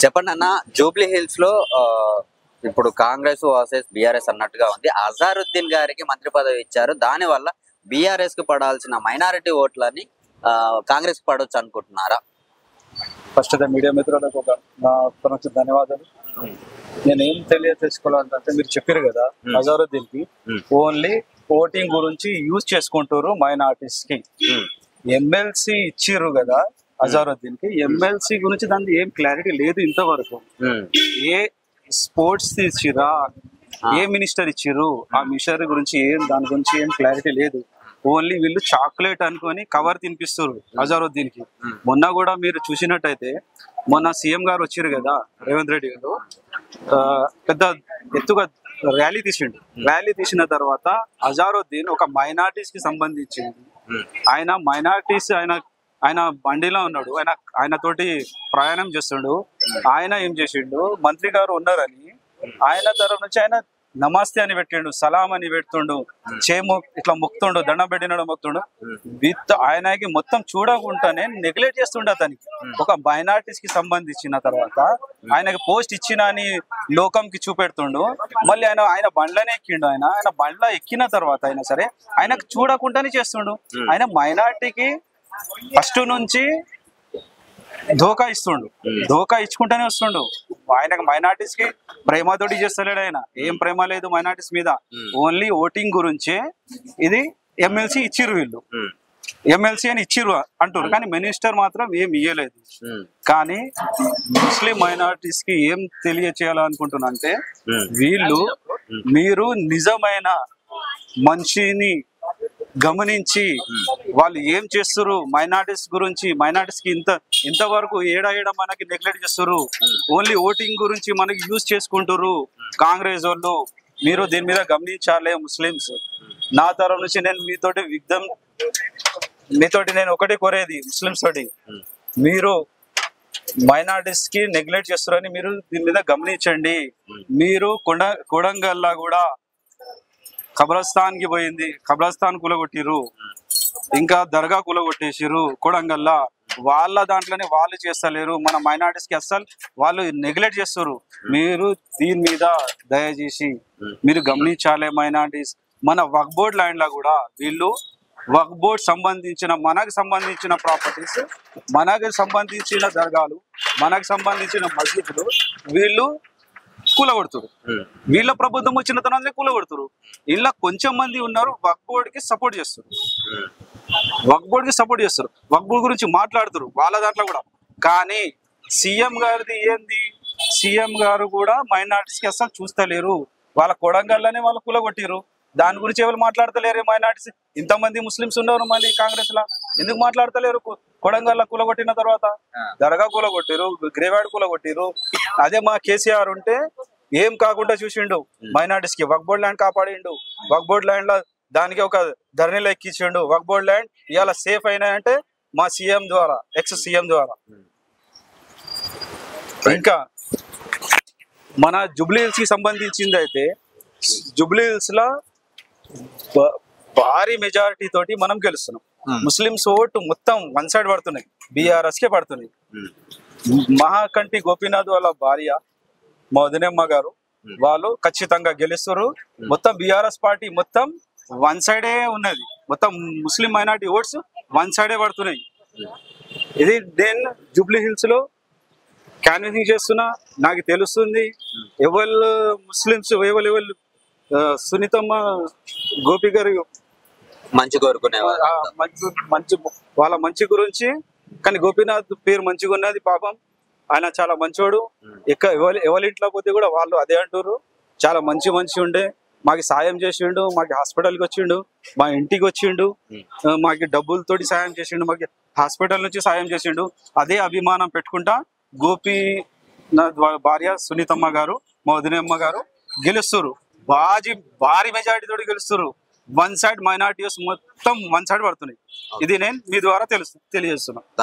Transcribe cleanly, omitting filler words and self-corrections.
చెప్పండి అన్న, Jubilee hills లో ఇప్పుడు కాంగ్రెస్ వర్సెస్ బీఆర్ఎస్ అన్నట్టుగా ఉంది. అజారుద్దీన్ గారికి మంత్రి పదవి ఇచ్చారు. దాని వల్ల బీఆర్ఎస్ కు పడాల్సిన మైనారిటీ ఓట్లని కాంగ్రెస్ కు పడవచ్చు అనుకుంటున్నారా? ఫస్ట్ మీడియా మిత్రులకు ఒక ధన్యవాదాలు. నేనేం తెలియజేసుకోవాలంటే మీరు చెప్పారు కదా, అజారుద్దీన్ కి ఓన్లీ ఓటింగ్ గురించి యూజ్ చేసుకుంటారు మైనార్టీస్ కి. ఎమ్మెల్సీ ఇచ్చిర్రు కదా అజారుద్దీన్ కి, ఎమ్మెల్సీ గురించి దానికి ఏం క్లారిటీ లేదు ఇంతవరకు. ఏ స్పోర్ట్స్ ఇచ్చిరా, ఏ మినిస్టర్ ఇచ్చిర్రు, ఆ మినిస్టర్ గురించి దాని గురించి ఏం క్లారిటీ లేదు. ఓన్లీ వీళ్ళు చాక్లెట్ అనుకొని కవర్ తినిపిస్తారు అజారుద్దీన్ కి. మొన్న కూడా మీరు చూసినట్టయితే మొన్న సీఎం గారు వచ్చారు కదా రేవంత్ రెడ్డి గారు, పెద్ద ఎత్తుగా ర్యాలీ తీసిండు. ర్యాలీ తీసిన తర్వాత అజారుద్దీన్ ఒక మైనార్టీస్ కి సంబంధించింది. ఆయన మైనార్టీస్ ఆయన బండిలో ఉన్నాడు, ఆయన తోటి ప్రయాణం చేస్తుండు. ఆయన ఏం చేసిండు, మంత్రి గారు ఉన్నారని ఆయన తరఫు నుంచి ఆయన నమస్తే అని పెట్టిండు, సలాం అని పెడుతుండు, ఇట్లా మొక్తుండు, దండం పెట్టినాడు మొక్తుండు. విత్ ఆయనకి మొత్తం చూడకుండానే నెగ్లెక్ట్ చేస్తుండే అతనికి. ఒక మైనార్టీస్ కి సంబంధించిన తర్వాత ఆయనకి పోస్ట్ ఇచ్చిన అని లోకంకి చూపెడుతుండు. మళ్ళీ ఆయన బండ్లనే ఎక్కిండు. ఆయన బండ్ల ఎక్కిన తర్వాత అయినా సరే ఆయనకు చూడకుండానే చేస్తుండు. ఆయన మైనార్టీకి ఫస్ట్ నుంచి ధోకా ఇస్తుండు, ధోకా ఇచ్చుకుంటానే వస్తుండు. ఆయనకు మైనార్టీస్ కి ప్రేమతోటి చేస్తలేడు. ఆయన ఏం ప్రేమ లేదు మైనార్టీస్ మీద, ఓన్లీ ఓటింగ్ గురించే. ఇది ఎమ్మెల్సీ ఇచ్చిర్రు, వీళ్ళు ఎమ్మెల్సీ అని ఇచ్చిర్రు అంటారు, కానీ మినిస్టర్ మాత్రం ఏం ఇయ్యలేదు. కానీ ముస్లిం మైనార్టీస్ కి ఏం తెలియచేయాలనుకుంటున్నా అంటే, వీళ్ళు మీరు నిజమైన మనిషిని గమనించి వాళ్ళు ఏం చేస్తారు మైనార్టీస్ గురించి, మైనార్టీస్ కి ఇంతవరకు ఏడా మనకి నెగ్లెక్ట్ చేస్తారు. ఓన్లీ ఓటింగ్ గురించి మనకి యూజ్ చేసుకుంటారు కాంగ్రెస్ వాళ్ళు. మీరు దీని మీద గమనించాలి ముస్లిమ్స్. నా తరఫు నుంచి నేను మీతోటి నేను ఒకటి కోరేది ముస్లిమ్స్ తోటి, మీరు మైనార్టీస్ కి నెగ్లెక్ట్ చేస్తారని మీరు దీని మీద గమనించండి. మీరు కొడంగల్లా కూడా ఖబరస్థాన్ కి పోయింది, ఖబరస్థాన్ కూలగొట్టిర్రు, ఇంకా దర్గా కూలగొట్టేసిర్రు కొడంగల్లా. వాళ్ళ దాంట్లోనే వాళ్ళు చేస్తలేరు, మన మైనార్టీస్ కి అస్సలు వాళ్ళు నెగ్లెక్ట్ చేస్తారు. మీరు దీని మీద దయచేసి మీరు గమనించాలి మైనార్టీస్. మన వక్ఫ్ బోర్డ్ ల్యాండ్ లో కూడా వీళ్ళు వక్ఫ్ బోర్డ్ మనకు సంబంధించిన ప్రాపర్టీస్, మనకు సంబంధించిన దర్గాలు, మనకు సంబంధించిన మసీదులు వీళ్ళు కూలగొడుతురు. వీళ్ళ ప్రభుత్వం వచ్చిన తర్వాత కూలగొడుతురు. ఇలా కొంచెం మంది ఉన్నారు వక్ఫ్ బోర్డ్ కి సపోర్ట్ చేస్తారు, వక్ఫ్ బోర్డ్ కి సపోర్ట్ చేస్తారు, వక్ఫ్ బోర్డ్ గురించి మాట్లాడుతారు వాళ్ళ దాంట్లో కూడా. కానీ సీఎం గారిది ఏంది, సీఎం గారు కూడా మైనార్టీస్ కి అసలు చూస్తలేరు. వాళ్ళ కొడంగల్లోనే వాళ్ళు కూలగొట్టిరు, దాని గురించి ఎవరు మాట్లాడతలేరు మైనార్టీస్. ఇంతమంది ముస్లిమ్స్ ఉన్నారు మళ్ళీ కాంగ్రెస్ లా, ఎందుకు మాట్లాడతలేరు? కొడంగల్ కూలగొట్టిన తర్వాత దర్గా కూలగొట్టిరు, గ్రేవాడ్ కూలగొట్టిరు. అదే మా కేసీఆర్ ఉంటే ఏం కాకుండా చూసిండు మైనార్టీస్ కి, వక్ఫ్ బోర్డ్ ల్యాండ్ కాపాడిండు. వక్ఫ్ బోర్డ్ ల్యాండ్ లో దానికి ఒక ధరణిలో ఎక్కించిండు. వక్ఫ్ బోర్డ్ ల్యాండ్ ఇవాళ సేఫ్ అయినాయంటే మా సీఎం ద్వారా, ఎక్స్ సీఎం ద్వారా. ఇంకా మన జూబ్లీ హిల్స్ కి సంబంధించింది అయితే, జూబ్లీ హిల్స్ లో భారీ మెజారిటీ తోటి మనం గెలుస్తున్నాం. ముస్లిమ్స్ ఓటు మొత్తం వన్ సైడ్ పడుతున్నాయి, బీఆర్ఎస్ కే పడుతున్నాయి. మహాకంటి గోపీనాథ్ వాళ్ళ భార్య మా వదినమ్మ గారు వాళ్ళు ఖచ్చితంగా గెలుస్తారు. మొత్తం బీఆర్ఎస్ పార్టీ మొత్తం వన్ సైడే ఉన్నది, మొత్తం ముస్లిం మైనార్టీ ఓట్స్ వన్ సైడే పడుతున్నాయి. ఇది నేను జూబ్లీ హిల్స్ లో క్యాన్వసింగ్ చేస్తున్నా, నాకు తెలుస్తుంది. ఎవరు ముస్లిమ్స్ ఎవరు సునీతమ్మ గోపి గారు మంచి కోరుకునే వాళ్ళ మంచి గురించి. కానీ గోపీనాథ్ పేరు మంచిగా ఉన్నది, పాపం ఆయన చాలా మంచోడు. ఎవరి ఇంట్లో పోతే కూడా వాళ్ళు అదే అంటారు, చాలా మంచి ఉండే, మాకు సాయం చేసిండు, మాకు హాస్పిటల్కి వచ్చిండు, మా ఇంటికి వచ్చిండు, మాకు డబ్బులతోటి సాయం చేసిండు, మాకు హాస్పిటల్ నుంచి సాయం చేసిండు. అదే అభిమానం పెట్టుకుంటా గోపీనాథ్ భార్య సునీతమ్మ గారు, మా వదినమ్మ గారు గెలుస్తారు. భారీ మెజారిటీ తోటి గెలుస్తారు. వన్ సైడ్ మైనార్టీస్ మొత్తం వన్ సైడ్ పడుతున్నాయి. ఇది నేను మీ ద్వారా తెలియజేస్తున్నా.